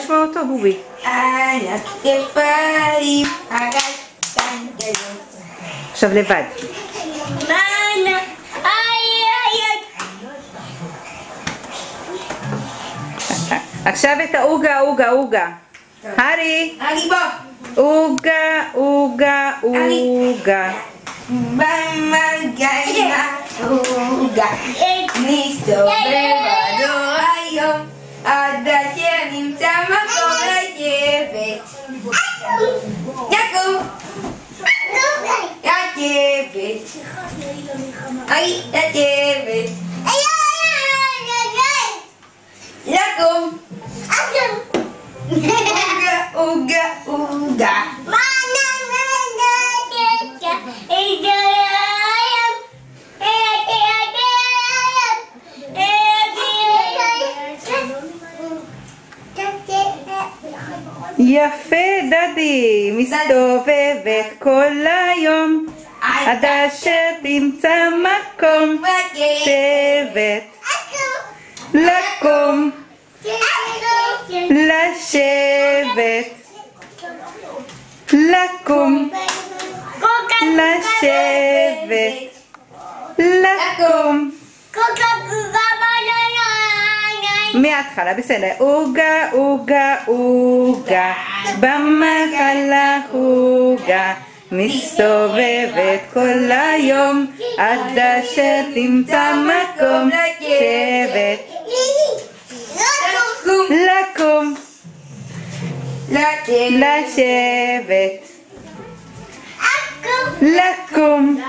לשמוע אותו, בובי. על הכתפיים הקטנטנות. עכשיו לבד. עכשיו את העוגה, עוגה, עוגה. הארי. הארי בוא. עוגה, עוגה, עוגה. במגעילה עוגה. נסתובב בדור היום עד אשר נמצא מקום לשבת. יקום. לשבת. היי, לשבת. יקום. עוגה, עוגה. יפה דדי, מסתובבת כל היום עד אשר תמצא מקום לשבת. לקום. לשבת. לקום. לשבת. לקום. מההתחלה, בסדר. עוגה, עוגה, עוגה, במחלה עוגה, מסתובבת כל היום עד אשר תמצא מקום לשבת. לקום. לשבת. לקום.